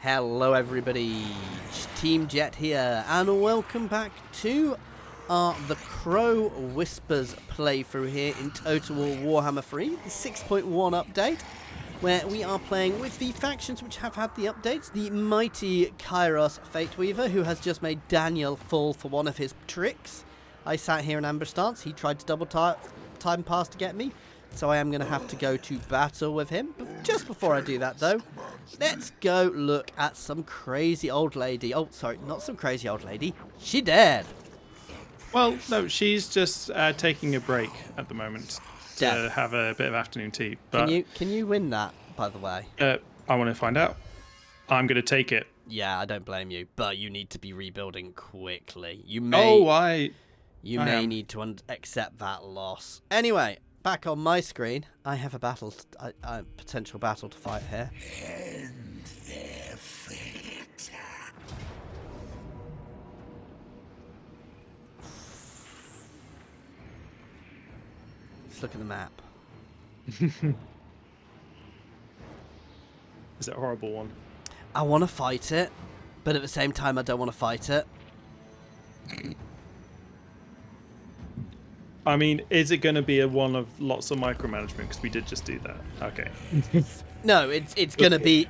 Hello everybody, Team Jet here, and welcome back to the Crow Whispers playthrough here in Total War Warhammer 3, the 6.1 update, where we are playing with the factions which have had the updates, the mighty Kairos fatweaver, who has just made Daniel fall for one of his tricks. I sat here in ambush stance, he tried to double time pass to get me, so I am going to have to go to battle with him. But just before I do that, though, let's go look at some crazy old lady. Oh, sorry, not some crazy old lady. She dead. Well, no, she's just taking a break at the moment to have a bit of afternoon tea. But Can you win that, by the way? I want to find out. I'm going to take it. Yeah, I don't blame you, but you need to be rebuilding quickly. You may need to accept that loss. Anyway, back on my screen, I have a potential battle to fight here. And their fate. Let's look at the map. Is it a horrible one? I want to fight it, but at the same time, I don't want to fight it. I mean, is it going to be one of lots of micromanagement? Because we did just do that. Okay. No, it's gonna be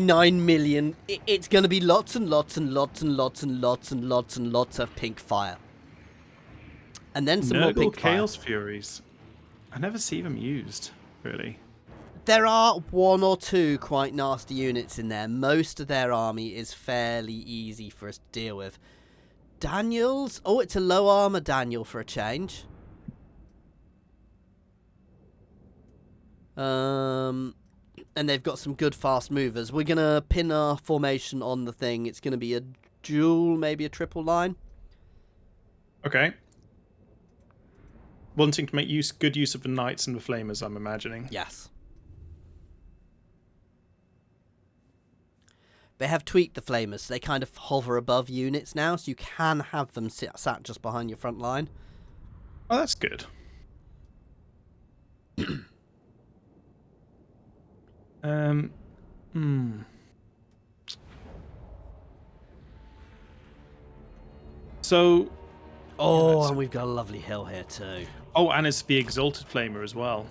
9 million. It's gonna be lots and lots and lots and lots and lots and lots and lots of pink fire, and then some more pink Chaos fire. Furies. I never see them used, really. There are one or two quite nasty units in there. Most of their army is fairly easy for us to deal with. Daniel's. Oh, it's a low armor Daniel for a change. And they've got some good fast movers. We're going to pin our formation on the thing. It's going to be a dual, maybe a triple line. Okay. Wanting to make good use of the knights and the flamers, I'm imagining. Yes. They have tweaked the flamers. So they kind of hover above units now, so you can have them sat just behind your front line. Oh, that's good. So... Oh, and we've got a lovely hill here too. Oh, and it's the Exalted Flamer as well.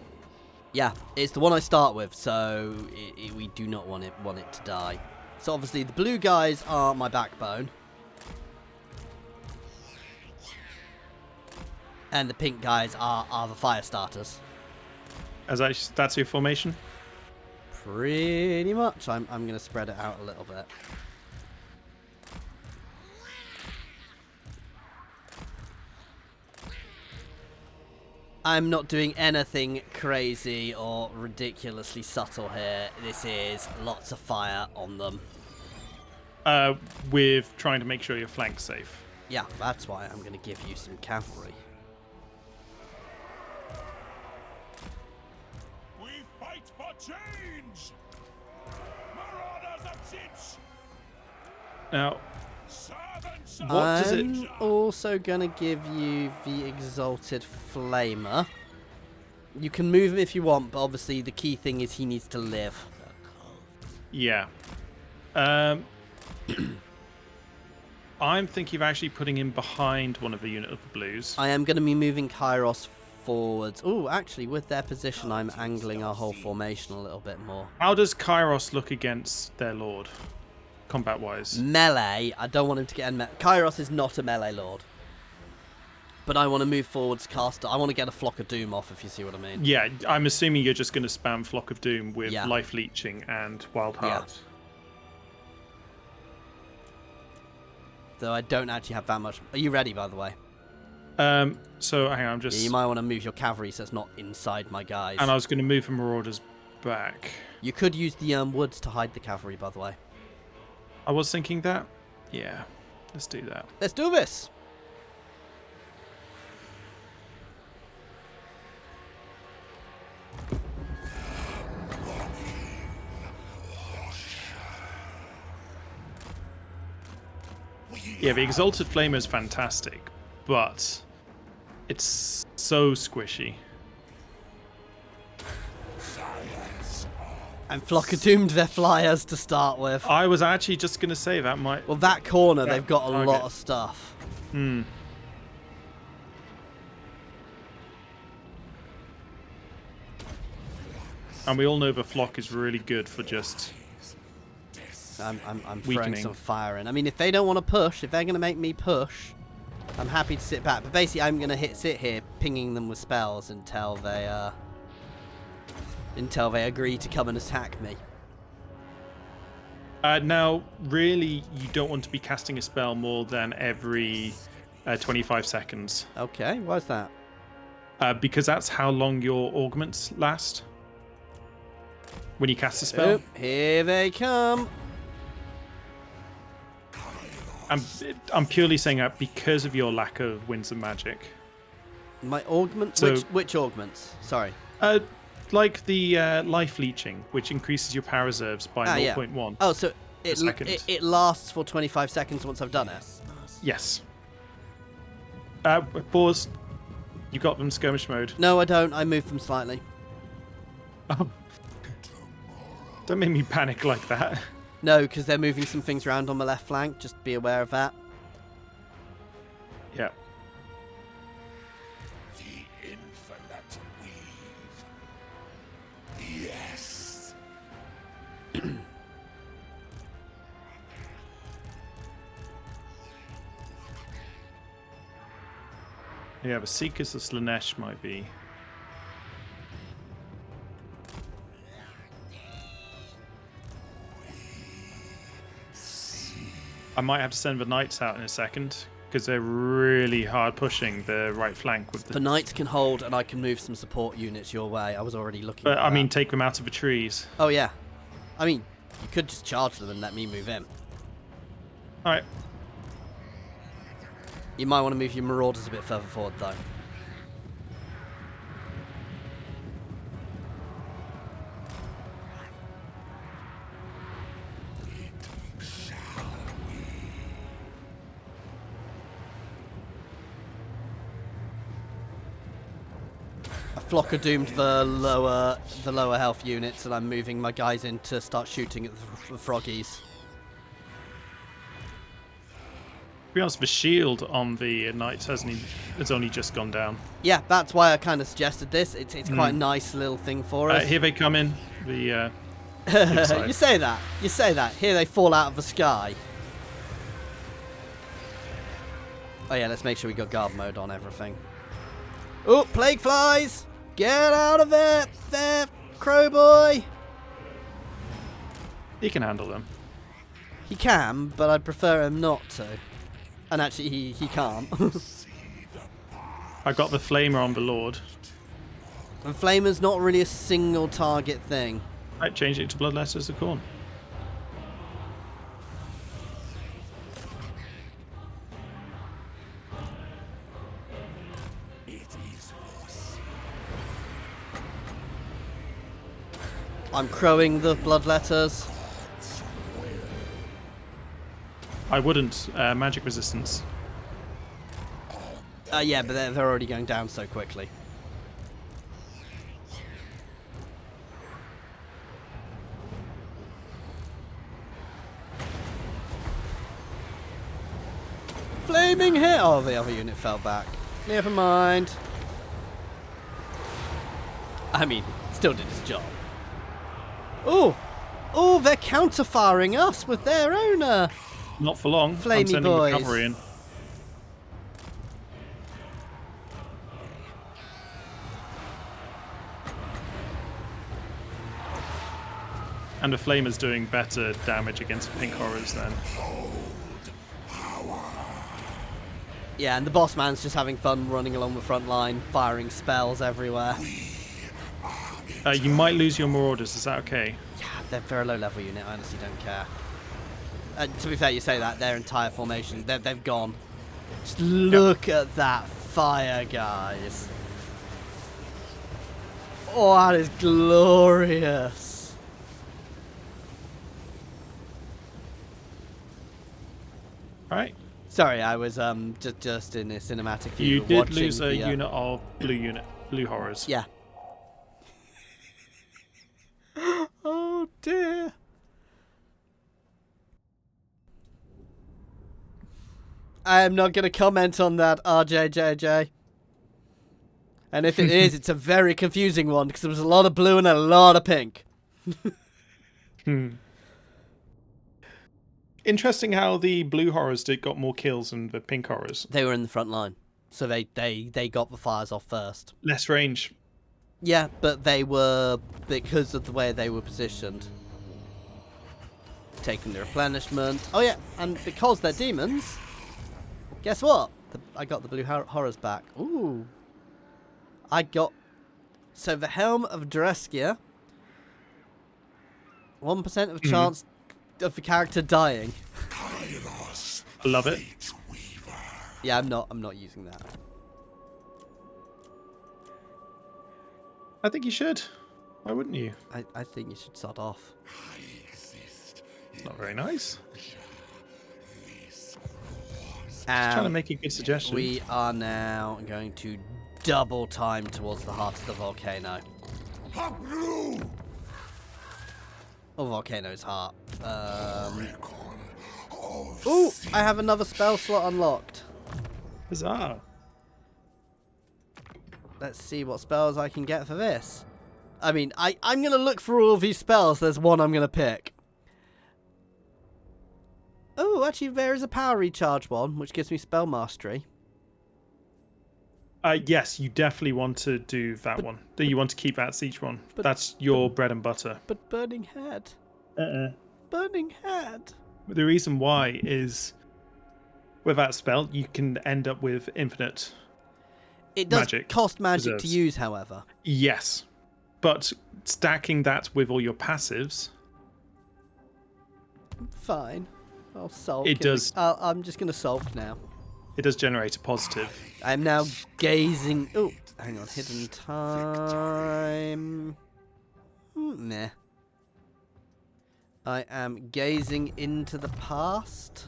Yeah, it's the one I start with, so we do not want it to die. So obviously the blue guys are my backbone. And the pink guys are the fire starters. That's your formation? Pretty much. I'm going to spread it out a little bit. I'm not doing anything crazy or ridiculously subtle here. This is lots of fire on them. With trying to make sure your flank's safe. Yeah, that's why I'm going to give you some cavalry. We fight for change! Marauders of Tzeentch! Now, Servants what does it... I'm also going to give you the Exalted Flamer. You can move him if you want, but obviously the key thing is he needs to live. Yeah. I'm thinking of actually putting him behind one of the unit of the blues. I am going to be moving Kairos forwards. Oh, actually, with their position, I'm angling our whole formation a little bit more. How does Kairos look against their lord, combat-wise? Melee, I don't want him to get in Kairos is not a melee lord. But I want to move forwards, cast. I want to get a Flock of Doom off, if you see what I mean. Yeah, I'm assuming you're just going to spam Flock of Doom with Yeah. Life Leeching and Wild Heart. Yeah. Though I don't actually have that much. Are you ready, by the way? So hang on, I'm just... Yeah, you might want to move your cavalry so it's not inside my guys. And I was going to move the Marauders back. You could use the woods to hide the cavalry, by the way. I was thinking that. Yeah, let's do that. Let's do this! Yeah, the Exalted Flamer is fantastic, but it's so squishy. And Flocker doomed their flyers to start with. I was actually just going to say that might... Well, that corner, Yeah, they've got a target. lot of stuff. Hmm. And we all know the flock is really good for just... I'm throwing Weakening. some fire in. I mean, if they don't want to push, if they're going to make me push, I'm happy to sit back. But basically, I'm going to sit here, pinging them with spells until they agree to come and attack me. Now, really, you don't want to be casting a spell more than every 25 seconds. Okay, why's that? Because that's how long your augments last. When you cast a spell. Oh, here they come. I'm purely saying that because of your lack of winds of magic. My augment? So- Which augments? Sorry. Like the life leeching, which increases your power reserves by 0.1. Oh, so second. it lasts for 25 seconds once I've done it? Yes. Pause. You got them skirmish mode. No, I don't. I moved them slightly. Oh. Don't make me panic like that. No, because they're moving some things around on my left flank. Just be aware of that. Yeah. The infinite weave. Yes. Yeah, the Seekers of Slanesh might be. I might have to send the Knights out in a second, because they're really hard pushing the right flank with The the... Knights can hold, and I can move some support units your way. I was already looking But, at I that. mean, take them out of the trees. Oh, yeah. I mean, you could just charge them and let me move in. Alright. You might want to move your Marauders a bit further forward, though. Flocker doomed the lower health units, and I'm moving my guys in to start shooting at the froggies. To be honest, the shield on the Knights has only just gone down. Yeah, that's why I kind of suggested this. It's quite a nice little thing for us. Here they come in. The big side. You say that. You say that. Here they fall out of the sky. Oh yeah, let's make sure we got guard mode on everything. Oh, plague flies! Get out of it! There, crow boy! He can handle them. He can, but I'd prefer him not to. And actually, he can't. I've got the Flamer on the Lord. And Flamer's not really a single target thing. Right, change it to Bloodletters of Khorne. I'm crowing the bloodletters. I wouldn't. Magic resistance. Yeah, but they're already going down so quickly. Flaming hit! Oh, the other unit fell back. Never mind. I mean, still did its job. Oh! Oh, they're counter-firing us with their own... Not for long. I'm Flamey sending boys. the cavalry in. And the Flamer's doing better damage against Pink Horrors then. Yeah, and the boss man's just having fun running along the front line, firing spells everywhere. You might lose your Marauders, is that okay? Yeah, they're a low-level unit, I honestly don't care. To be fair, you say that, their entire formation, they've gone. Just look at that fire, guys. Oh, that is glorious. Alright. Sorry, I was just in a cinematic view. You did watching lose a the, unit of blue Horrors. Yeah. Oh I am not going to comment on that, RJJJ. And if it is, it's a very confusing one because there was a lot of blue and a lot of pink. Interesting how the blue horrors got more kills than the pink horrors. They were in the front line, so they got the fires off first. Less range. Yeah, but they were, because of the way they were positioned, taking the replenishment. Oh yeah, and because they're demons, guess what? I got the blue horrors back. Ooh. So the Helm of Dreskia, 1% of chance of the character dying. Kairos. I love it. Fatweaver. Yeah, I'm not using that. I think you should. Why wouldn't you? I think you should sod off. I exist. It's not very nice. This Just trying to make a good suggestion. We are now going to double time towards the heart of the volcano. Habru. Oh, volcano's heart. Record of Ooh, I have another spell slot unlocked. Bizarre. Let's see what spells I can get for this. I mean, I'm going to look for all of these spells. There's one I'm going to pick. Oh, actually, there is a power recharge one, which gives me spell mastery. Yes, you definitely want to do that one. You want to keep that Tzeentch one. That's your bread and butter. But Burning Head. Uh-uh. Burning Head. The reason why is with that spell, you can end up with infinite. It does Magic cost magic to reserves. use, however. Yes. But stacking that with all your passives, Fine. I'll sulk. It does- I'm just going to sulk now. it does generate a positive. I'm now gazing. Oh, hang on. Hidden time. Meh. I am gazing into the past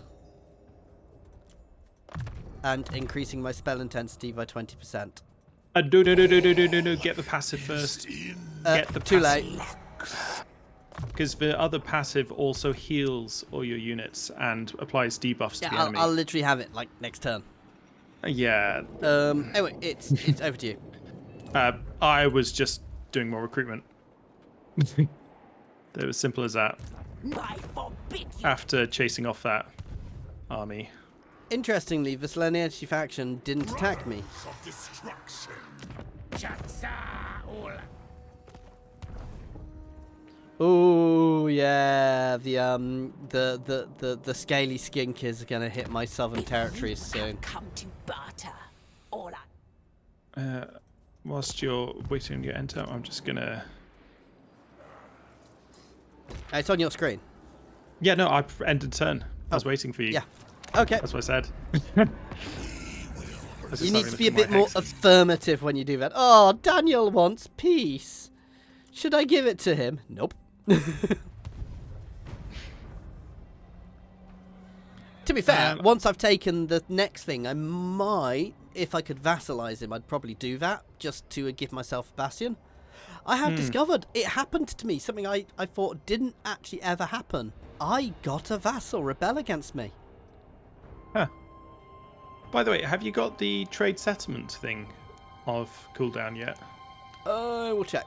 and increasing my spell intensity by 20%. No. Get the passive first. Get the Too passive. late. Because the other passive also heals all your units and applies debuffs to the Yeah, enemy. I'll literally have it like next turn. Yeah. Anyway, it's over to you. I was just doing more recruitment. It was simple as that. I forbid you. After chasing off that army. Interestingly, the Selenianchi faction didn't attack me. of destruction. Chatsaul. Oh yeah, the scaly skink is gonna hit my southern territories soon. Come to barter. All I Whilst you're waiting on your enter, I'm just gonna. It's on your screen. Yeah, no, I ended turn. I was waiting for you. Yeah. Okay. That's what I said. You need to be a bit more affirmative when you do that. Oh, Daniel wants peace. Should I give it to him? Nope. To be fair, once I've taken the next thing, I might, if I could vassalize him, I'd probably do that, just to give myself a bastion. I have discovered, it happened to me, something I thought didn't actually ever happen. I got a vassal rebel against me. Huh. By the way, have you got the trade settlement thing of cooldown yet? We'll check.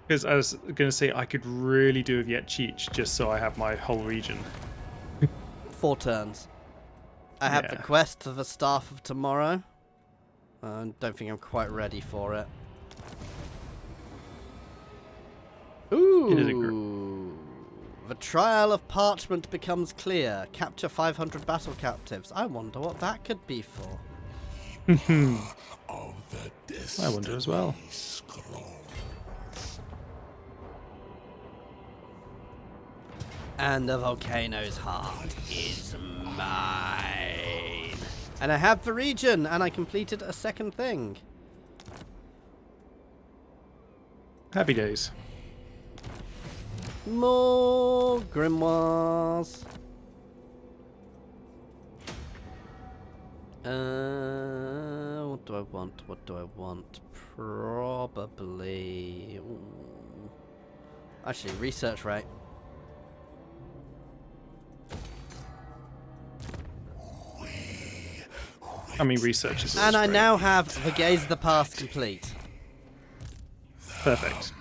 Because I was going to say I could really do with Tzeentch just so I have my whole region. 4 turns. I have the Yeah. quest of the Staff of Tomorrow. I don't think I'm quite ready for it. Ooh. It is a The trial of parchment becomes clear. Capture 500 battle captives. I wonder what that could be for. Of the I wonder as well. scroll. And the volcano's heart is mine. And I have the region, and I completed a second thing. Happy days. More grimoires. What do I want? What do I want? Probably. Ooh. Actually, research rate. I mean, research is And I great. now have the Gaze of the Past complete. Perfect.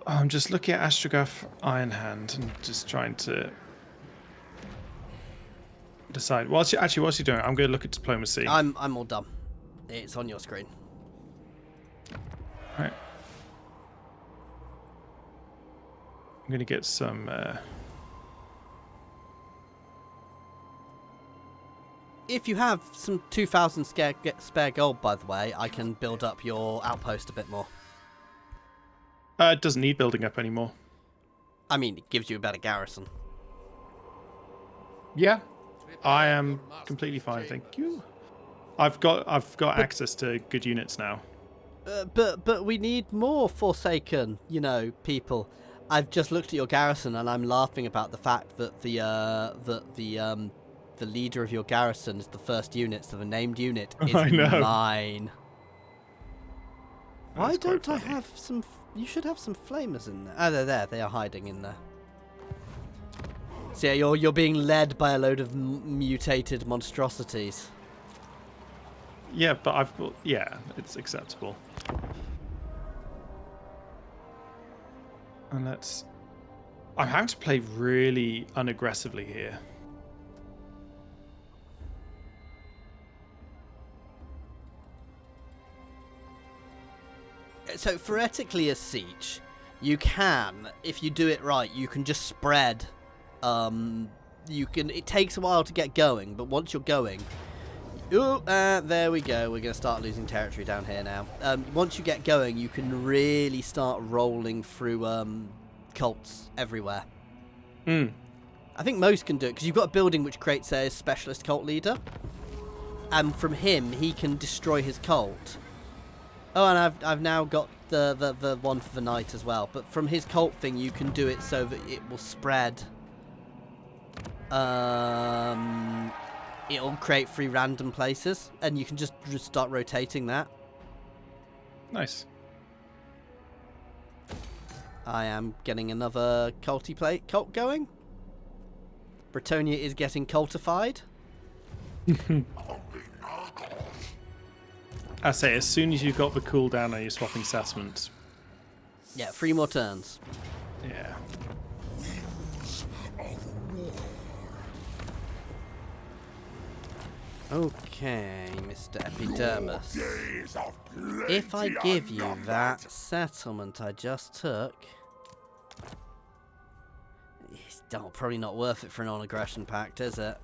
I'm just looking at Astrograph Iron Hand and just trying to decide. What's he doing? I'm going to look at diplomacy. I'm all done. It's on your screen. Right. I'm going to get some. If you have some 2,000 spare gold, by the way, I can build up your outpost a bit more. It doesn't need building up anymore. I mean, it gives you a better garrison. Yeah, I am completely fine. Thank you. I've got access to good units now. But we need more Forsaken, people. I've just looked at your garrison and I'm laughing about the fact that the leader of your garrison is the first unit, so the named unit is I know. mine. Why That's quite don't I funny. have some? You should have some flamers in there. Oh, they're there. They are hiding in there. So yeah, you're being led by a load of mutated monstrosities. Yeah, but it's acceptable. And I'm having to play really unaggressively here. So theoretically, as Tzeentch, you can, if you do it right, you can just spread. It takes a while to get going, but once you're going, there we go. We're gonna start losing territory down here now. Once you get going, you can really start rolling through cults everywhere. I think most can do it because you've got a building which creates a specialist cult leader, and from him he can destroy his cult. Oh, and I've now got the one for the night as well. But from his cult thing, you can do it so that it will spread. It'll create 3 random places, and you can just start rotating that. Nice. I am getting another cult going. Bretonia is getting cultified. I say, as soon as you've got the cooldown and you're swapping settlements. Yeah, 3 more turns. Yeah. Okay, Mr. Epidermis. Days of If I plenty give you unnumbered. that settlement I just took, it's probably not worth it for a non-aggression pact, is it?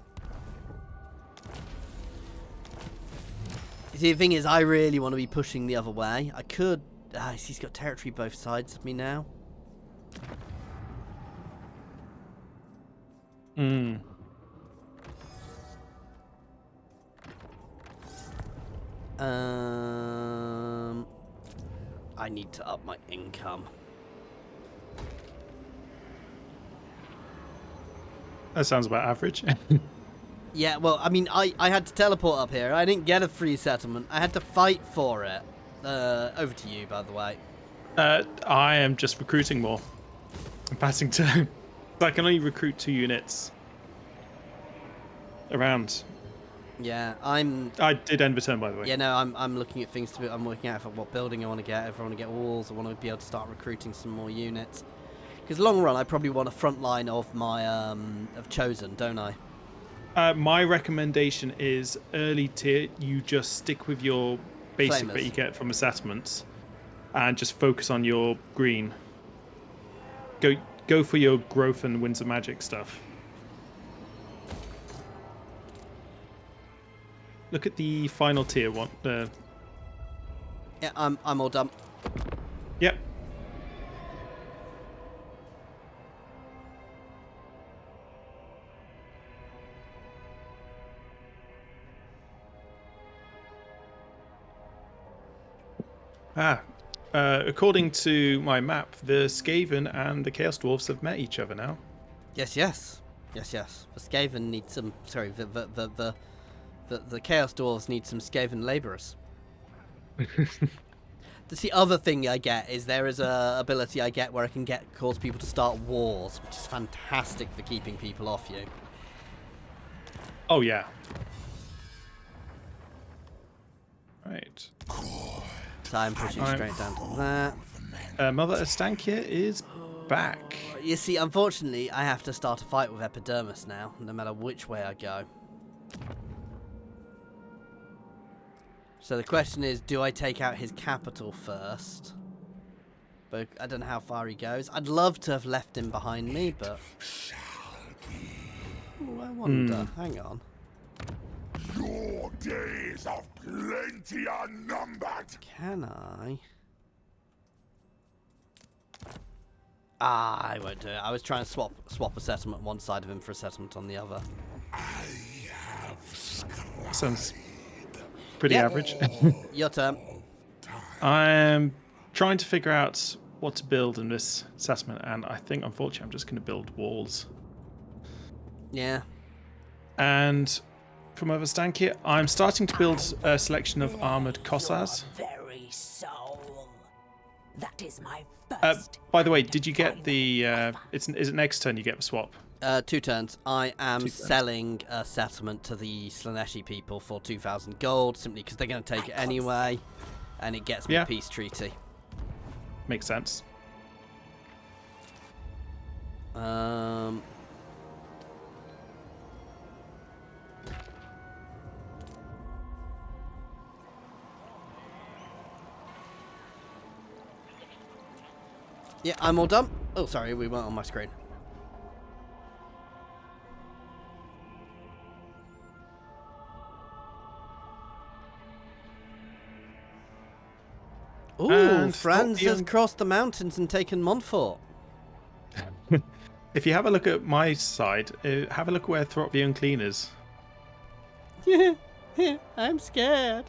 See, the thing is, I really want to be pushing the other way. I could... he's got territory both sides of me now. I need to up my income. That sounds about average. Yeah, well, I mean, I had to teleport up here. I didn't get a free settlement. I had to fight for it. Over to you, by the way. I am just recruiting more. I'm passing to... I can only recruit 2 units around. Yeah, I did end the turn, by the way. Yeah, no, I'm looking at things to be... I'm working out for what building I want to get. If I want to get walls, I want to be able to start recruiting some more units. Because long run, I probably want a front line of my of Chosen, don't I? My recommendation is early tier. You just stick with your basic Flamers. that you get from the settlements, and just focus on your green. Go for your growth and winds of magic stuff. Look at the final tier one. Yeah, I'm all done. Yep. According to my map, the Skaven and the Chaos Dwarfs have met each other now. Yes. The Skaven need some... Sorry, the Chaos Dwarves need some Skaven labourers. That's the other thing I get is there is a ability I get where I can cause people to start wars, which is fantastic for keeping people off you. Oh yeah. Right. So I'm pushing straight down to that. Mother Ostankya is back. You see, unfortunately, I have to start a fight with Epidermis now, no matter which way I go. So the question is, do I take out his capital first? But I don't know how far he goes. I'd love to have left him behind me, but... Ooh, I wonder. Hang on. Your days of plenty are numbered. Can I? I won't do it. I was trying to swap a settlement one side of him for a settlement on the other. I have Sounds pretty average. Your turn. I'm trying to figure out what to build in this settlement, and I think, unfortunately, I'm just going to build walls. Yeah. And from over Ostankya, I'm starting to build a selection of armored Cossars. Your very soul. That is my first. By the way, did you get the... is it next turn you get the swap? 2 turns. I am selling a settlement to the Slaneshi people for 2,000 gold, simply because they're going to take it anyway, and it gets me a peace treaty. Makes sense. Yeah, I'm all done. Oh, sorry, we weren't on my screen. Ooh, And Franz has crossed the mountains and taken Montfort. If you have a look at my side, have a look where Throp the Unclean is. I'm scared.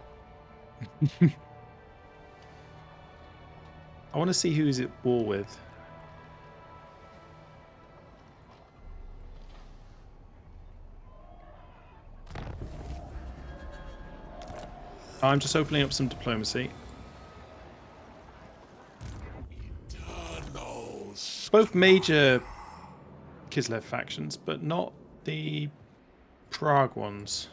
I want to see who's at war with. I'm just opening up some diplomacy. Both major Kislev factions, but not the Prague ones.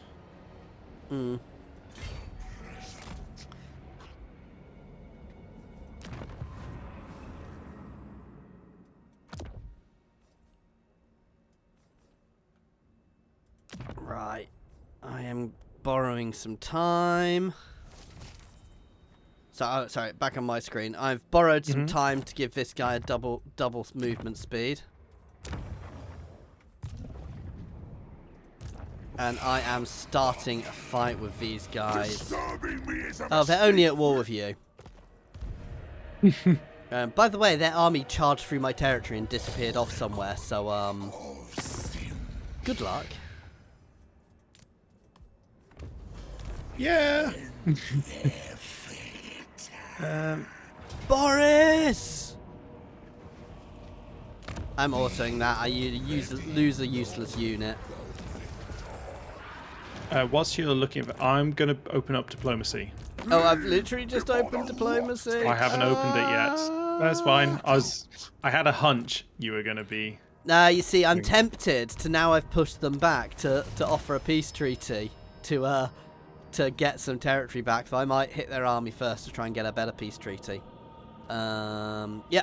Right. I am borrowing some time. So, sorry, back on my screen. I've borrowed some time to give this guy a double movement speed. And I am starting a fight with these guys. Oh, they're only at war with you. By the way, their army charged through my territory and disappeared off somewhere, so, good luck. Yeah! Boris! I'm autoing that. I lose a useless unit. Whilst you're looking at, I'm going to open up diplomacy. Oh, I've literally just opened diplomacy. I haven't opened it yet. That's fine. I had a hunch you were going to be. Nah, you see, I'm tempted to now. I've pushed them back to offer a peace treaty to get some territory back. So I might hit their army first to try and get a better peace treaty. Yeah,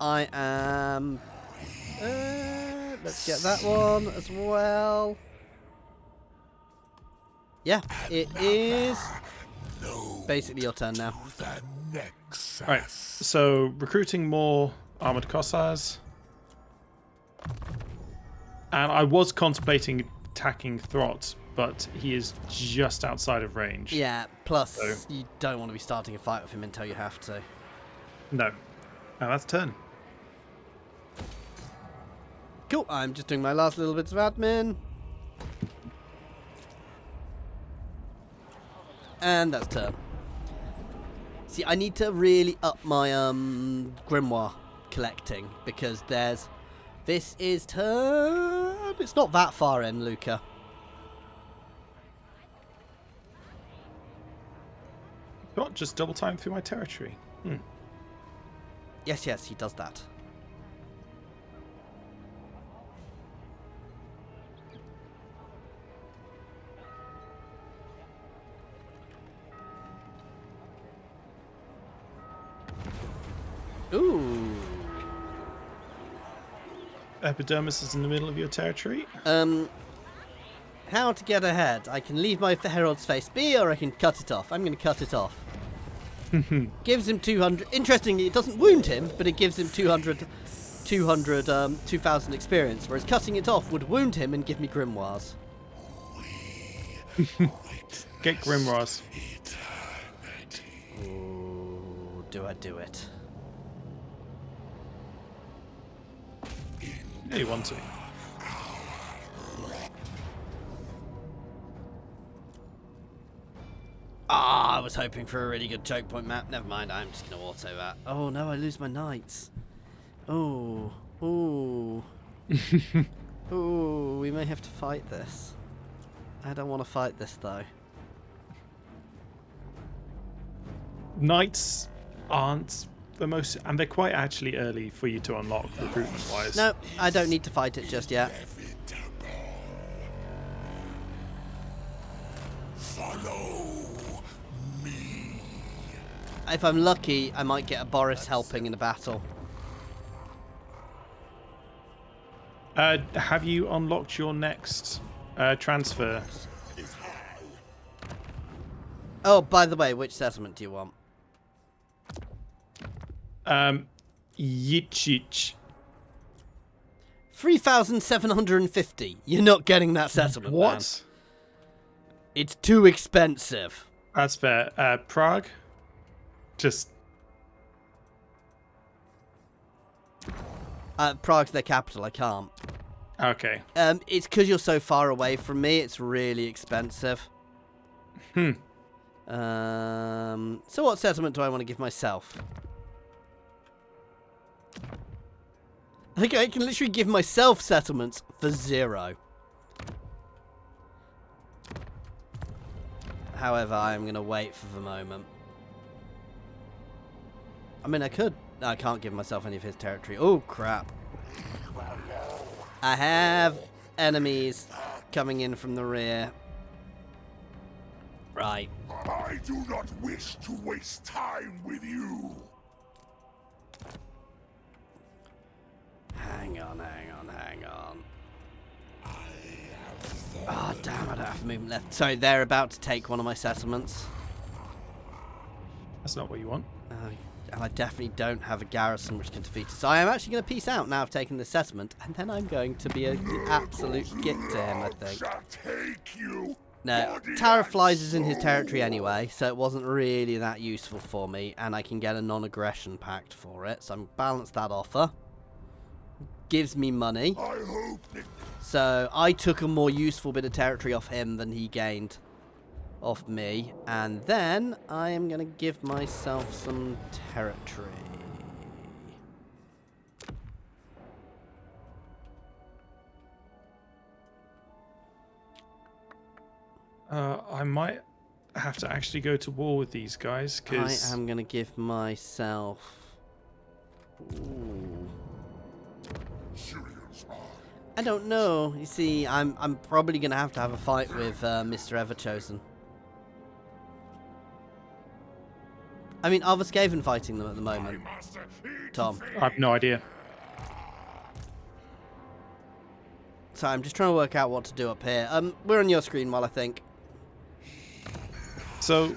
I am. Let's get that one as well. Yeah, it is basically your turn now. Right, so recruiting more armored Cossars. And I was contemplating attacking Throt, but he is just outside of range. Yeah, plus you don't want to be starting a fight with him until you have to. No. And that's turn. Cool, I'm just doing my last little bits of admin. And that's turn. See, I need to really up my grimoire collecting because this is turn. It's not that far in, Luca. Not just double time through my territory. Yes, he does that. Ooh. Epidermis is in the middle of your territory. How to get ahead? I can leave my Herald's face be, or I can cut it off. I'm going to cut it off. Gives him 200. Interestingly, it doesn't wound him, but it gives him 2,000 experience, whereas cutting it off would wound him and give me grimoires. Get grimoires. Ooh, do I do it? Yeah, you want to. Ah, I was hoping for a really good choke point map. Never mind, I'm just going to auto that. Oh no, I lose my knights. Oh, ooh. Ooh, we may have to fight this. I don't want to fight this though. Knights aren't the most, and they're quite actually early for you to unlock recruitment wise. No, I don't need to fight it just yet. Follow me. If I'm lucky, I might get a Boris helping in a battle. Have you unlocked your next transfer? Oh, by the way, which settlement do you want? Yichich. 3,750. You're not getting that settlement, man. What? It's too expensive. That's fair. Prague? Just... Prague's their capital, I can't. Okay. It's because you're so far away from me, it's really expensive. So what settlement do I want to give myself? I can literally give myself settlements for 0. However, I'm going to wait for the moment. I mean, I could. No, I can't give myself any of his territory. Oh, crap. I have enemies coming in from the rear. Right. I do not wish to waste time with you. Hang on. Ah, oh, damn, I don't have movement left. Sorry, they're about to take one of my settlements. That's not what you want. And I definitely don't have a garrison which can defeat it. So I am actually going to peace out now I've taken this settlement, and then I'm going to be an absolute git to him, I think. No, Tower of Flies is in his territory anyway, so it wasn't really that useful for me, and I can get a non-aggression pact for it, so I'm balance that offer. Gives me money. So I took a more useful bit of territory off him than he gained off me, and then I am going to give myself some territory. I might have to actually go to war with these guys, because... I am going to give myself... Ooh. I don't know. You see, I'm probably going to have a fight with Mr. Everchosen. I mean, are the Skaven fighting them at the moment? Tom? I have no idea. So I'm just trying to work out what to do up here. We're on your screen while I think. So,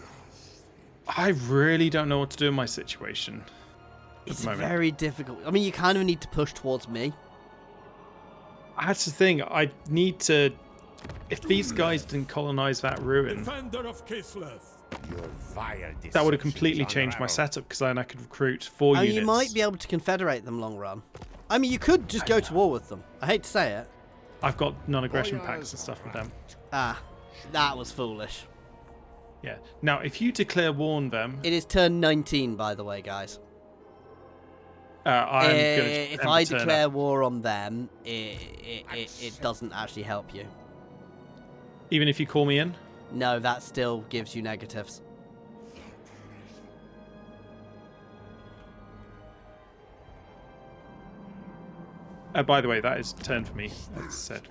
I really don't know what to do in my situation. It's very difficult. I mean, you kind of need to push towards me. That's the thing. I need to... If these guys didn't colonize that ruin, Defender of Kislev. that would have completely changed my setup, because then I could recruit 4 units. You might be able to confederate them long run. I mean, you could just go to war with them. I hate to say it. I've got non-aggression pacts and stuff with them. Ah, that was foolish. Yeah. Now, if you declare war on them... It is turn 19, by the way, guys. I'm if I declare war on them, it doesn't actually help you. Even if you call me in? No, that still gives you negatives. By the way, that is turn for me, as said.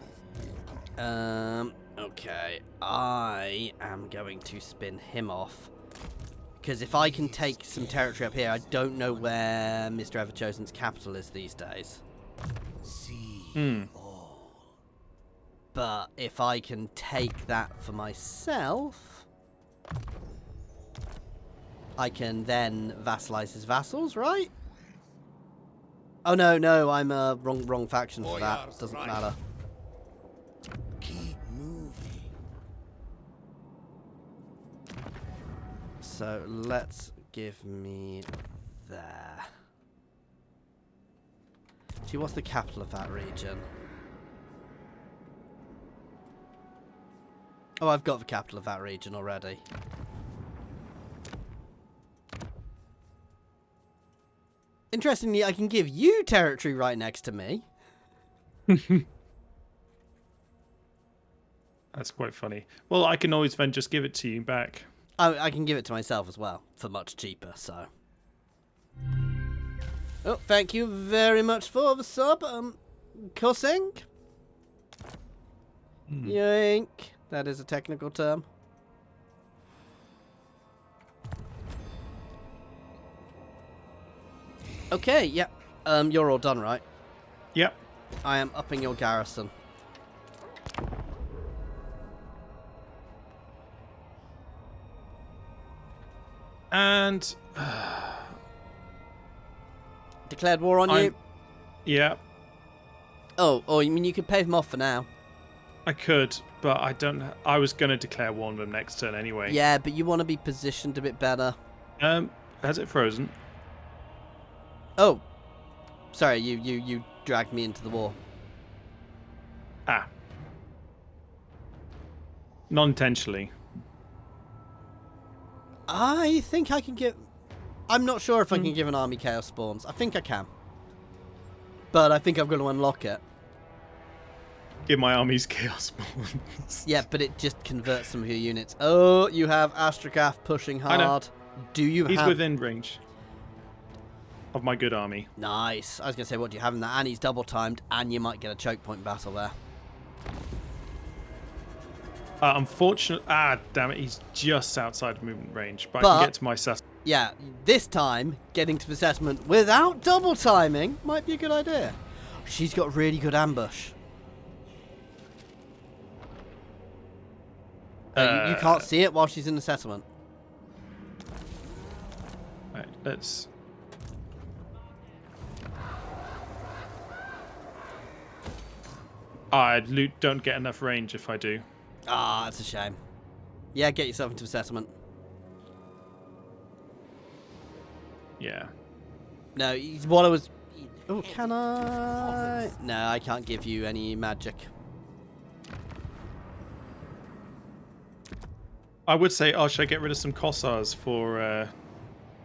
Okay. I am going to spin him off. Because if I can take some territory up here, I don't know where Mr. Everchosen's capital is these days. But if I can take that for myself, I can then vassalize his vassals, right? Oh no, I'm wrong faction for that. Doesn't matter. Keep moving. So let's give me there. Gee, what's the capital of that region? Oh, I've got the capital of that region already. Interestingly, I can give you territory right next to me. That's quite funny. Well, I can always then just give it to you back. I can give it to myself as well, for much cheaper, so. Oh, thank you very much for the sub, Kosing. Yoink. That is a technical term. Okay, yeah. You're all done, right? Yep. I am upping your garrison. And Declared war on you? Yeah, Oh, you mean you could pay them off for now? I could, but I don't. I was going to declare war on them next turn anyway. Yeah, but you want to be positioned a bit better. Has it frozen? Oh, sorry, you dragged me into the war. Ah. Non-intentionally. I think I can give... I'm not sure if I can give an army chaos spawns. I think I can. But I think I've got to unlock it. Give my armies chaos spawns. Yeah, but it just converts some of your units. Oh, you have Astrakath pushing hard. I know. Do you He's have... within range of my good army. Nice. I was going to say, what do you have in that? And he's double timed, and you might get a choke point battle there. Unfortunately, damn it, he's just outside of movement range, but I But- can get to my settlement. Yeah, this time, getting to the settlement without double timing might be a good idea. She's got really good ambush. You can't see it while she's in the settlement. Right, let's... I don't get enough range if I do. Ah, that's a shame. Yeah, get yourself into a settlement. Yeah. No, what I was... Oh, can I? No, I can't give you any magic. I would say, oh, should I get rid of some Kossars for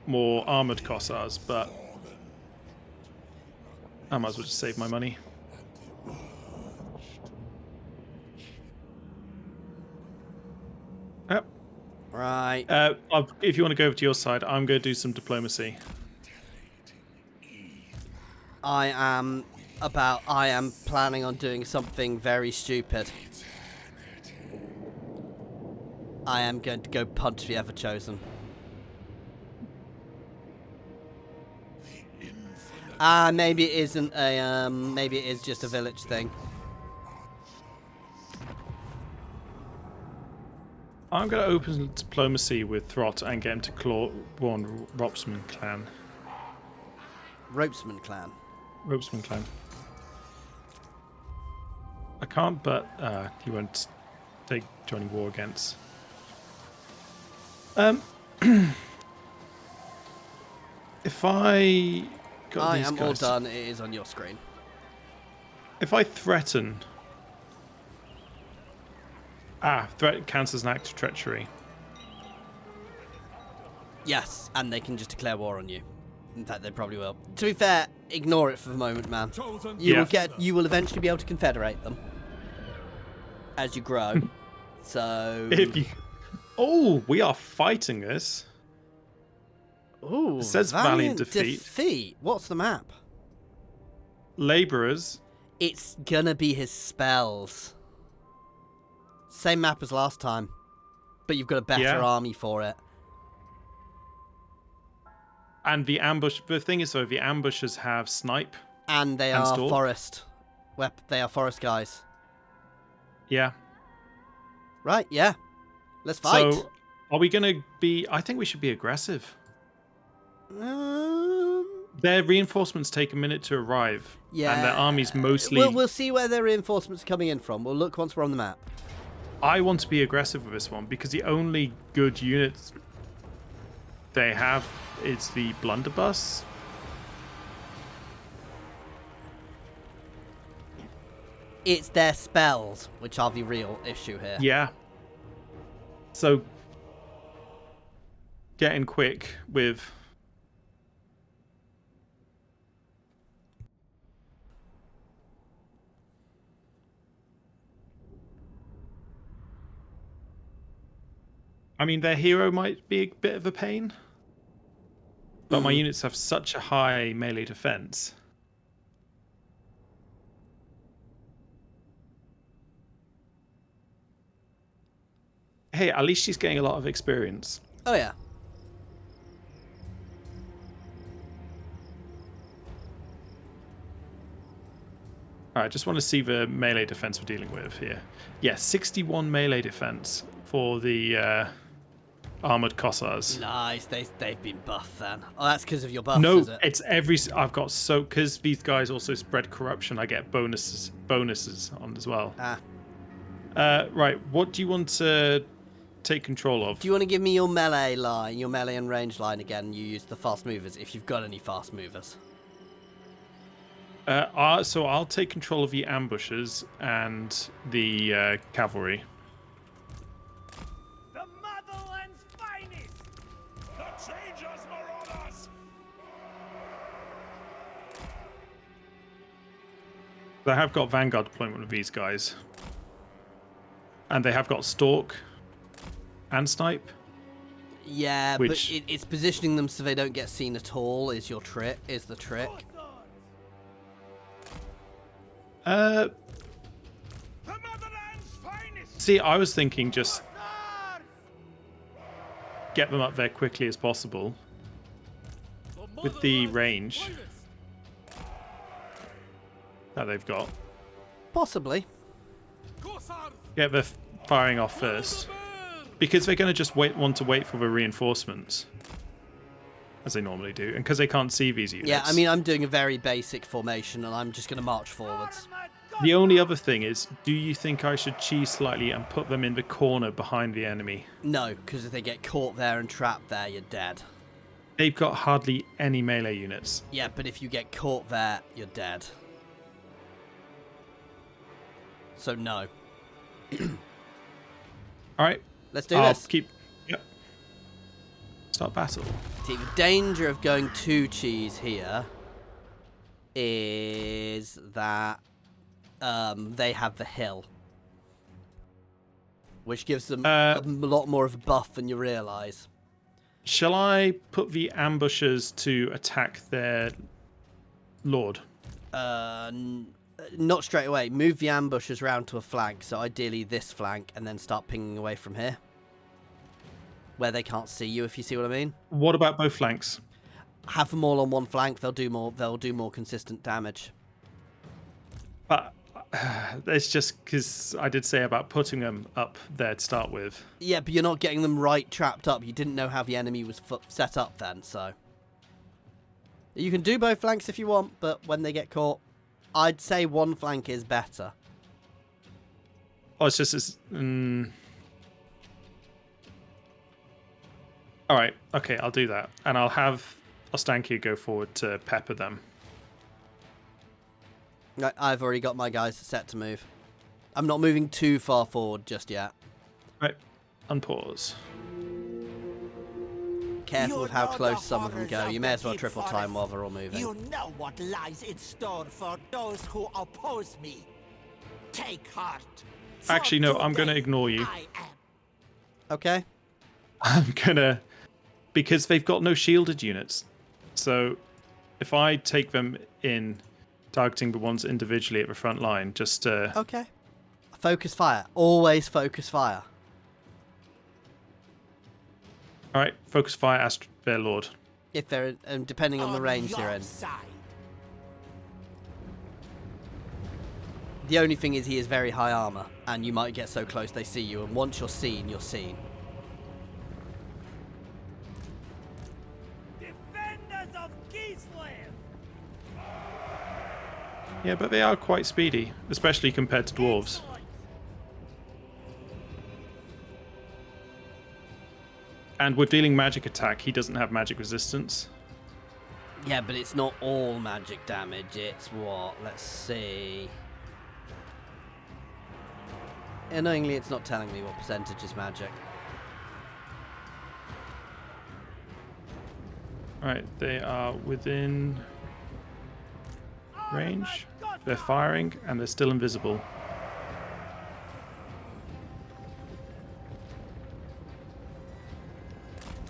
more armoured Kossars, but I might as well just save my money. Yep. Right. If you want to go over to your side, I'm going to do some diplomacy. I am planning on doing something very stupid. I am going to go punch the Everchosen. Maybe it isn't a maybe it is just a village thing. I'm going to open diplomacy with Throt and get him to warn Ropsman clan. Ropesman clan. Ropesman clan. I can't, but he won't take joining war against. If I got I these am guys, all done. It is on your screen. If I threaten, threat counts as an act of treachery. Yes, and they can just declare war on you. In fact, they probably will. To be fair, ignore it for the moment, man. You will eventually be able to confederate them as you grow. So. Oh, we are fighting this. Ooh, It says valiant defeat. What's the map? Laborers It's gonna be his spells. Same map as last time, but you've got a better army for it. And the ambush. The thing is, though, the ambushes have snipe. And they are stalk. forest. They are forest guys. Yeah. Right, yeah. Let's fight. So, are we going to be... I think we should be aggressive. Their reinforcements take a minute to arrive. Yeah. And their army's mostly... We'll see where their reinforcements are coming in from. We'll look once we're on the map. I want to be aggressive with this one, because the only good units they have is the blunderbuss. It's their spells, which are the real issue here. Yeah. So, getting quick with... I mean, their hero might be a bit of a pain. But my units have such a high melee defense. Hey, at least she's getting a lot of experience. Oh, yeah. Alright, just want to see the melee defense we're dealing with here. Yeah, 61 melee defense for the armored Kossars. Nice, they've been buffed then. Oh, that's because of your buffs, No, is it? it's every... I've got so... Because these guys also spread corruption, I get bonuses on as well. Ah. Right, what do you want to take control of? Do you want to give me your melee line, your melee and range line again? You use the fast movers, if you've got any fast movers. So I'll take control of the ambushes and the cavalry. The motherland's finest! The Changers Marauders! They have got Vanguard deployment with these guys. And they have got Stalk and Snipe. Yeah, Which... but it's positioning them so they don't get seen at all is the trick. The motherland's finest! See, I was thinking just get them up there quickly as possible with the range that they've got. Possibly. Get the firing off first, because they're going to just want to wait for the reinforcements, as they normally do, and because they can't see these units. Yeah, I mean, I'm doing a very basic formation, and I'm just going to march forwards. The only other thing is, do you think I should cheese slightly and put them in the corner behind the enemy? No, because if they get caught there and trapped there, you're dead. They've got hardly any melee units. Yeah, but if you get caught there, you're dead. So no. All right. Let's do this. Yep. Start battle. See, the danger of going too cheese here is that they have the hill, which gives them a lot more of a buff than you realise. Shall I put the ambushers to attack their lord? Not straight away. Move the ambushers round to a flank, so ideally this flank, and then start pinging away from here, where they can't see you, if you see what I mean. What about both flanks? Have them all on one flank. They'll do more consistent damage. But it's just because I did say about putting them up there to start with. Yeah, but you're not getting them right trapped up. You didn't know how the enemy was set up then, so you can do both flanks if you want, but when they get caught, I'd say one flank is better. Oh, it's just as... All right, okay, I'll do that. And I'll have Ostankya go forward to pepper them. I've already got my guys set to move. I'm not moving too far forward just yet. Right, unpause. Careful You of how know close the some of them horrors go. of You may the as well deep triple forest. time while they're all moving. You know what lies in store for those who oppose me. Take heart. For Actually, no, I'm going to today ignore you. I am. Okay. I'm going to... Because they've got no shielded units. So if I take them in targeting the ones individually at the front line. Just Okay. Focus fire. Always focus fire. all right. Focus fire, their lord. If they're depending on the range your they're in. side. The only thing is he is very high armor, and you might get so close they see you, and once you're seen, you're seen. Defenders of Kislev! Yeah, but they are quite speedy, especially compared to dwarves. And with dealing magic attack, he doesn't have magic resistance. Yeah, but it's not all magic damage. It's what? Let's see. Annoyingly, it's not telling me what percentage is magic. Alright, they are within range. They're firing, and they're still invisible.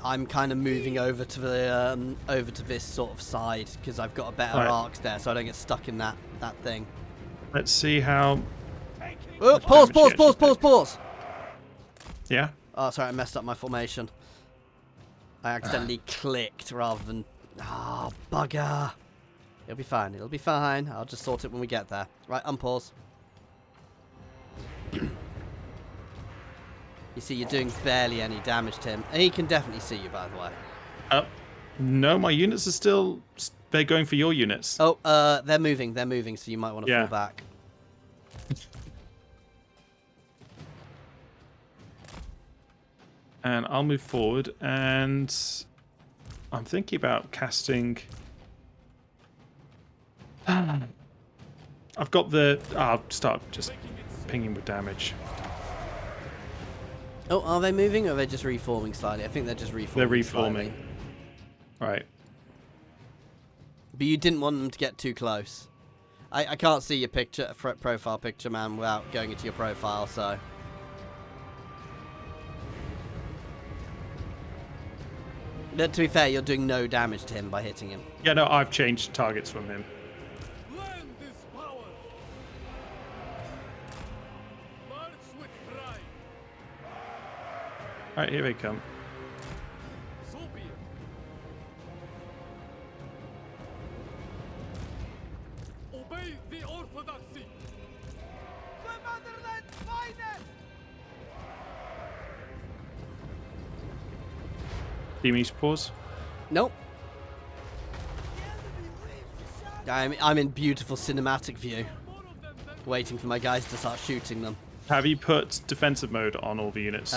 I'm kind of moving over to the over to this sort of side because I've got a better Right. arcs there, so I don't get stuck in that thing. Let's see how... Oh, much pause, damage pause, he pause, actually pause, pause. Yeah? Oh, sorry, I messed up my formation. I accidentally clicked rather than... Ah, bugger. It'll be fine, it'll be fine. I'll just sort it when we get there. Right, unpause. You see, you're doing barely any damage to him. And he can definitely see you, by the way. No, my units are still... They're going for your units. Oh, they're moving, so you might want to Yeah. fall back. And I'll move forward, and I'm thinking about casting... I've got the... I'll start just pinging with damage. Oh, are they moving or are they just reforming slightly? I think they're just reforming. They're reforming. Slightly. Right. But you didn't want them to get too close. I can't see your picture, profile picture, man, without going into your profile, so... But to be fair, you're doing no damage to him by hitting him. Yeah, no, I've changed targets from him. Land is power! March with pride! Alright, here they come. So be it! Obey the orthodoxy! The motherland's finest! Demons pause. Nope. I'm in beautiful cinematic view, waiting for my guys to start shooting them. Have you put defensive mode on all the units?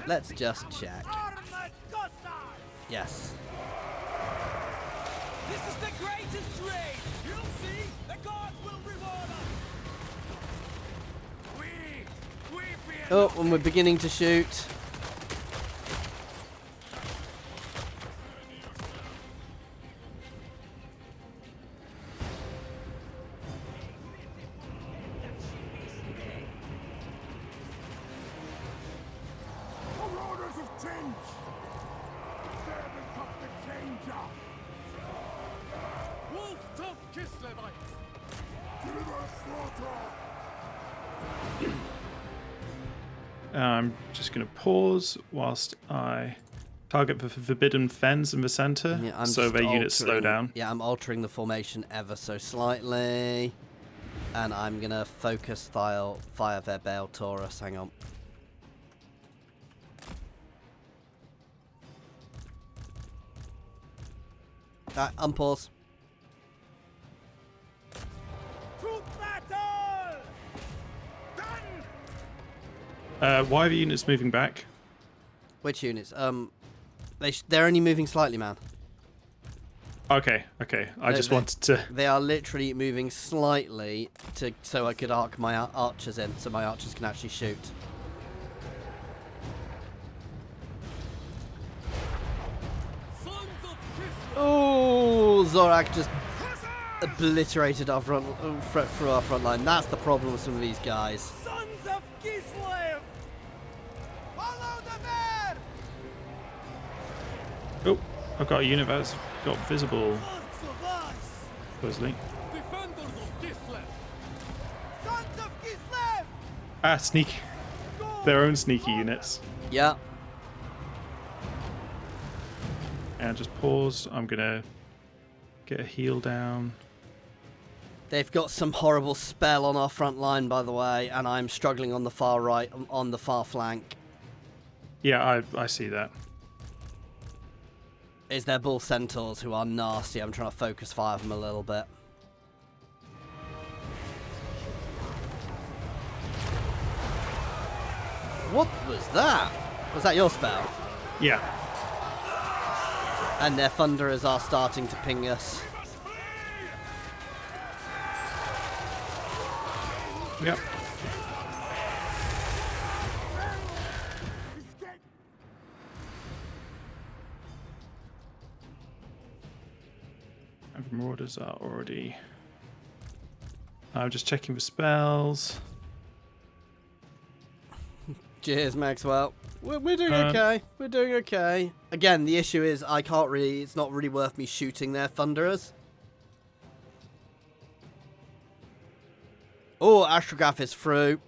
Let's just check. Armed Cossars! Yes. This is the greatest raid! You'll see! The gods will reward us! We fear Oh, and we're beginning to shoot. Marauders of Tzeentch! Servants of the Changer! Wolf-tough Kislevites! Deliver slaughter! I'm just going to pause whilst I target the forbidden fens in the center, Yeah, I'm so just their units slow altering- down. Yeah, I'm altering the formation ever so slightly. And I'm going to focus fire their Bale Taurus. Hang on. Unpause. To battle! Done! Why are the units moving back? Which units? They're only moving slightly, man. Okay. I just wanted to... They are literally moving slightly so I could arc my archers in, so my archers can actually shoot. Sons of Kislev! Oh, Zorak just obliterated our through our front line. That's the problem with some of these guys. Sons of Kislev! Follow the man! Oh, I've got a unit that's got visible, Hearts of us! supposedly. Defenders of Sneak. Their own sneaky units. Yeah. And just pause. I'm gonna get a heal down. They've got some horrible spell on our front line, by the way, and I'm struggling on the far right, on the far flank. Yeah, I see that. Is their bull centaurs who are nasty. I'm trying to focus fire them a little bit. What was that? Was that your spell? Yeah. And their thunderers are starting to ping us. Yep. And marauders are already. I'm just checking for spells. Cheers, Maxwell. We're doing okay. We're doing okay. Again, the issue is I can't really. It's not really worth me shooting their thunderers. Oh, Astrograph is through.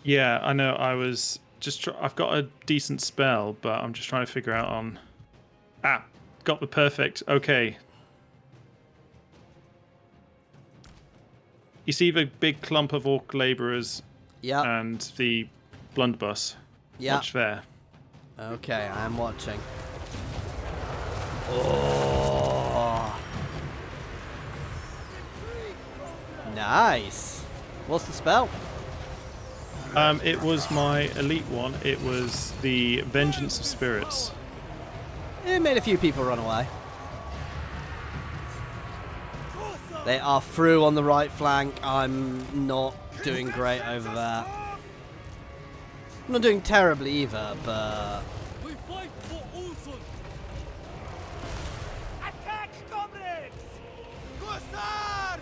Yeah, I know. I was just. I've got a decent spell, but I'm just trying to figure out on. Got the perfect. Okay. You see the big clump of orc laborers. Yeah. And the blunderbuss. Yeah. Watch there. Okay, I am watching. Oh. Nice. What's the spell? It was my elite one. It was the Vengeance of Spirits. It made a few people run away. They are through on the right flank. I'm not doing great over there. I'm not doing terribly either, but... We fight for Ulson! Attack, comrades! Hussars!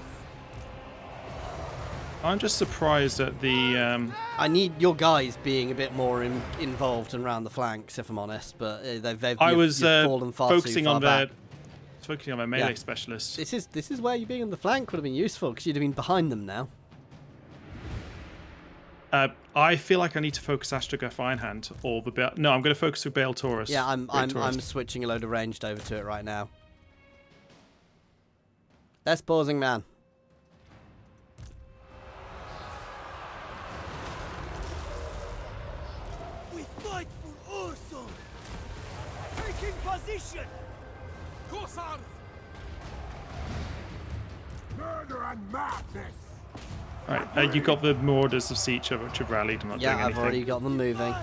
I'm just surprised at the. I need your guys being a bit more involved and round the flanks, if I'm honest. But they've I was you've fallen far focusing too far on back. focusing on my melee specialist. This is where you being on the flank would have been useful because you'd have been behind them now. I feel like I need to focus Astrograph Ironhand or the No, I'm going to focus with Bale Taurus. Yeah, I'm Taurus. switching a load of ranged over to it right now. That's pausing, man. We fight for Ursul! Taking position! Hussars! Murder and madness! Right, you got the Marauders of Tzeentch which have rallied. I'm not doing Yeah, anything. I've already got them moving.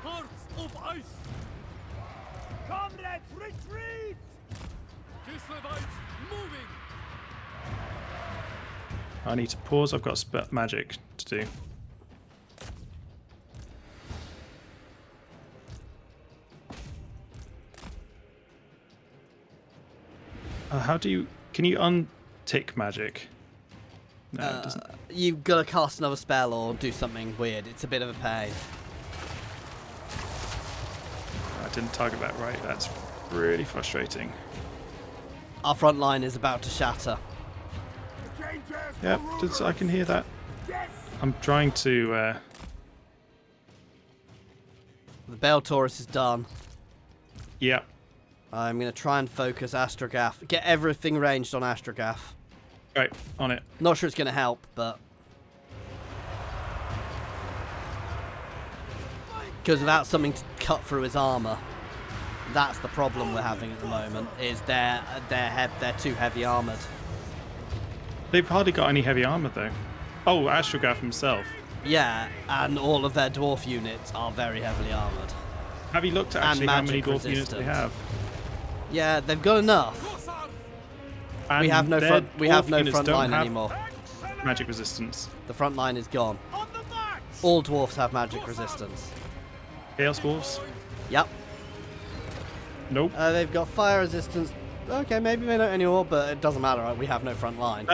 Hearts of ice! Comrades, retreat! Kislevites moving! I need to pause. I've got magic to do. How do you... Can you untick magic? No, it doesn't. You've got to cast another spell or do something weird. It's a bit of a pain. I didn't target that right. That's really frustrating. Our front line is about to shatter. Yep, I can hear that. I'm trying to... The Bale Taurus is done. Yeah. I'm going to try and focus Astrograph. Get everything ranged on Astrograph. Right, on it. Not sure it's going to help, but... Because without something to cut through his armour, that's the problem we're having at the moment, is they're too heavy armoured. They've hardly got any heavy armor, though. Oh, Astrograph himself. Yeah, and all of their dwarf units are very heavily armoured. Have you looked at actually how many dwarf units they have? Yeah, they've got enough. And We have no their front. We have dwarf no units front don't line have anymore. Magic resistance. The front line is gone. On the march! All dwarfs have magic resistance. Chaos Wolves? Yep. Nope. They've got fire resistance. Okay, maybe they don't anymore, but it doesn't matter. Right? We have no front line.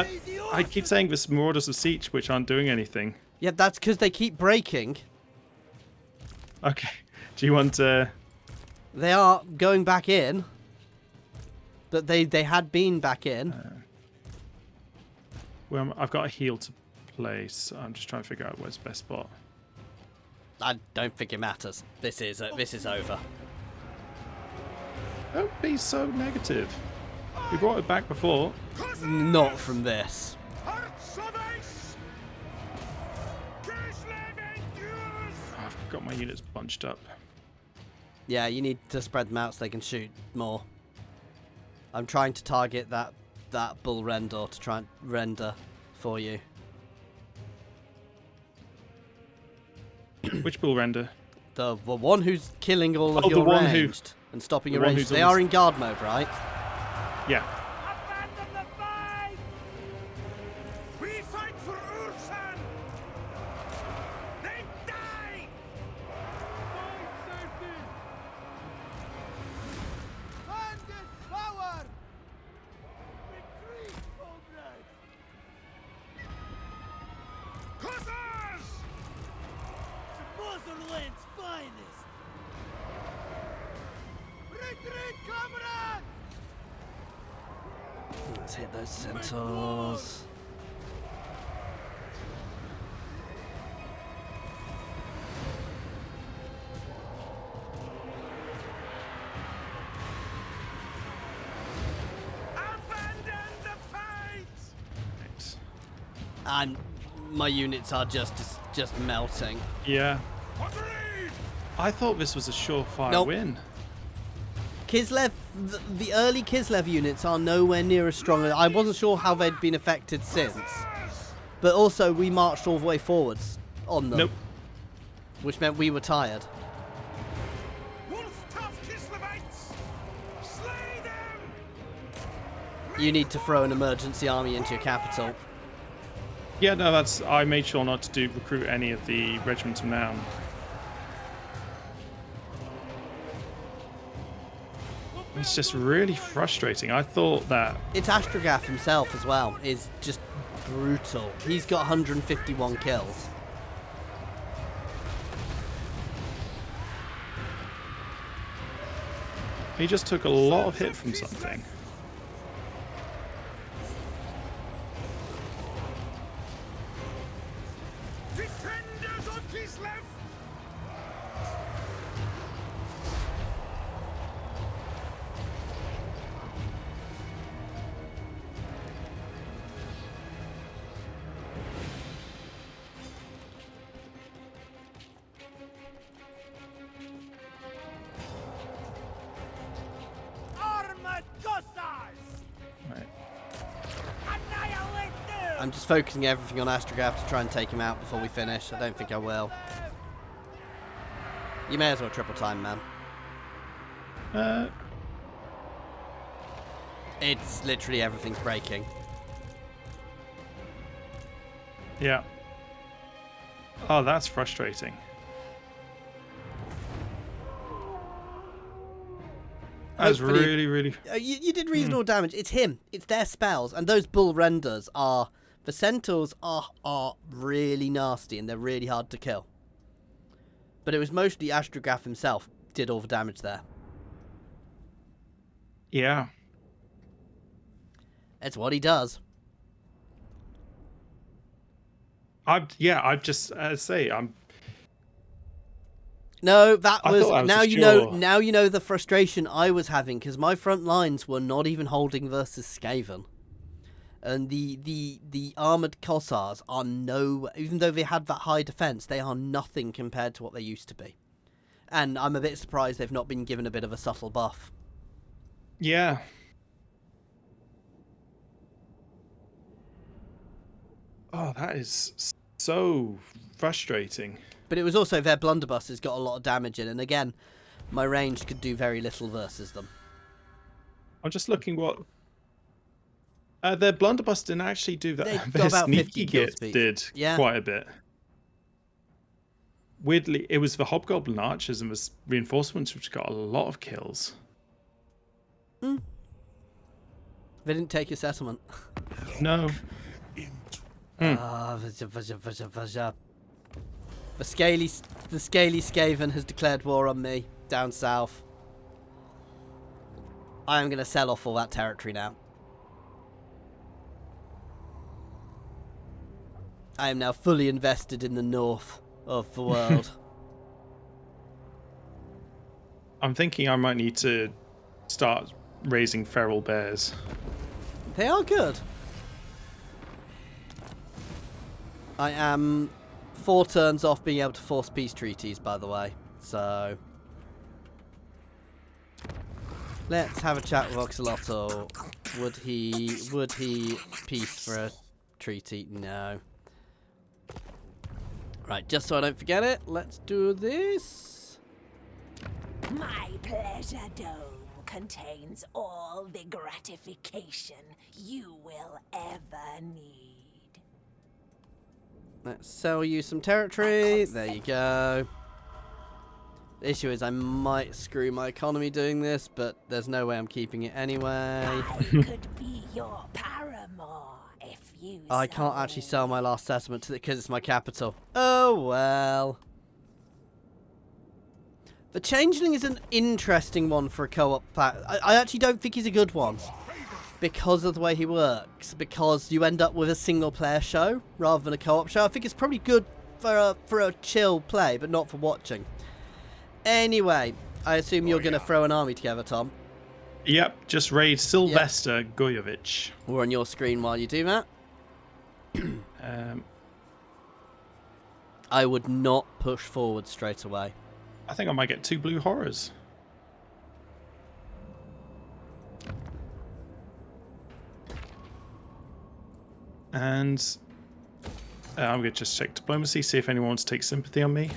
I keep saying this Marauders of Tzeentch, which aren't doing anything. Yeah, that's because they keep breaking. Okay. Do you want to... They are going back in. But they had been back in. I've got a heal to place. I'm just trying to figure out where's the best spot. I don't think it matters. This is over. Don't be so negative. We brought it back before. Not from this. I've got my units bunched up. Yeah, you need to spread them out so they can shoot more. I'm trying to target that bull render to try and render for you. Which bull render? The one who's killing all of Oh, your the one ranged and stopping your one ranged. who's They always- are in guard mode, right? Yeah. Abandon the fight! We fight for Ursan! They die! Find this power! Retreat, comrades! Cossars! The Motherland's finest! Retreat, comrades! Let's hit those centaurs. Abandon the fight! Thanks. And my units are just melting. Yeah. Agreed! I thought this was a surefire Nope. win. Kislev, the early Kislev units are nowhere near as strong. I wasn't sure how they'd been affected since. But also, we marched all the way forwards on them. Nope. Which meant we were tired. Wolf tough Kislevites! Slay them! You need to throw an emergency army into your capital. Yeah, no, I made sure not to recruit any of the regiments now. It's just really frustrating. I thought that It's Astrograph himself as well is just brutal. He's got 151 kills. he just took a lot of hit from something. Defenders of Kislev! Armored Cossars! Right. Annihilate them! I'm just focusing everything on Astrograph to try and take him out before we finish. I don't think I will. You may as well triple time, man. It's literally everything's breaking. Yeah. Oh, that's frustrating. That's Hopefully- really, really. You did reasonable damage. It's him. It's their spells. And those bull renders are... The centaurs are really nasty and they're really hard to kill. But it was mostly Astrograph himself did all the damage there. Yeah. It's what he does. I just say I'm. No, that I was thought I was now just you know. sure. Now you know the frustration I was having because my front lines were not even holding versus Skaven, and the armored Kossars are no. Even though they had that high defense, they are nothing compared to what they used to be, and I'm a bit surprised they've not been given a bit of a subtle buff. Yeah. Oh, that is so frustrating. But it was also their blunderbusses got a lot of damage in, and again, my range could do very little versus them. I'm just looking what. Their blunderbuss didn't actually do that. They got Their about 50 sneaky kill git speed. did Yeah. quite a bit. Weirdly, it was the hobgoblin archers and the reinforcements which got a lot of kills. They didn't take your settlement. No. Ah, the scaly Skaven has declared war on me down south. I am going to sell off all that territory now. I am now fully invested in the north of the world. I'm thinking I might need to start raising feral bears. They are good. I am 4 turns off being able to force peace treaties, by the way. So let's have a chat with Oxalotl. Would he peace for a treaty? No. Right, just so I don't forget it, let's do this. My pleasure dome contains all the gratification you will ever need. Let's sell you some territory. There you go. The issue is I might screw my economy doing this, but there's no way I'm keeping it anyway. I could be your paramour if you I can't actually sell my last settlement because it's my capital. Oh well. The Changeling is an interesting one for a co-op pack. I actually don't think he's a good one because of the way he works. Because you end up with a single-player show rather than a co-op show. I think it's probably good for a chill play, but not for watching. Anyway, I assume you're going to throw an army together, Tom. Yep, just raid Sylvester Goyovich. We're on your screen while you do that. I would not push forward straight away. I think I might get 2 blue horrors. And I'm going to just check diplomacy, see if anyone wants to take sympathy on me.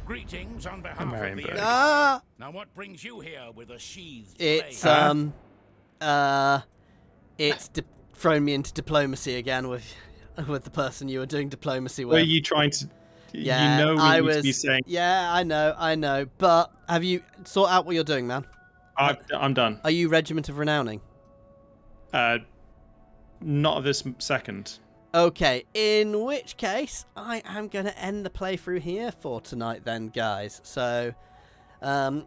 Greetings on behalf of the... Ah! Now what brings you here with a sheathed It's blade? thrown me into diplomacy again with the person you were doing diplomacy with. Were you trying to... Yeah, you know I we was. need to be saying... Yeah, I know. But have you sort out what you're doing, man? I'm done. Are you Regiment of Renowning? Not this second. Okay, in which case, I am going to end the playthrough here for tonight then, guys. So,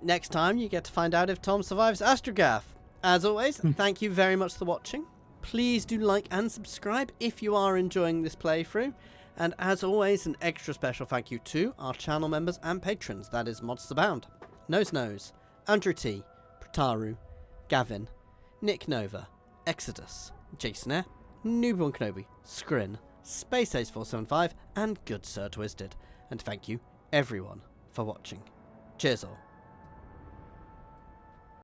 next time you get to find out if Tom survives Astrogath. As always, thank you very much for watching. Please do like and subscribe if you are enjoying this playthrough. And as always, an extra special thank you to our channel members and patrons. That is Mods Abound, Nose, Andrew T, Prataru, Gavin, Nick Nova, Exodus, Jason Air, Newborn Kenobi, Skrin, Space Ace 475, and Good Sir Twisted. And thank you, everyone, for watching. Cheers all.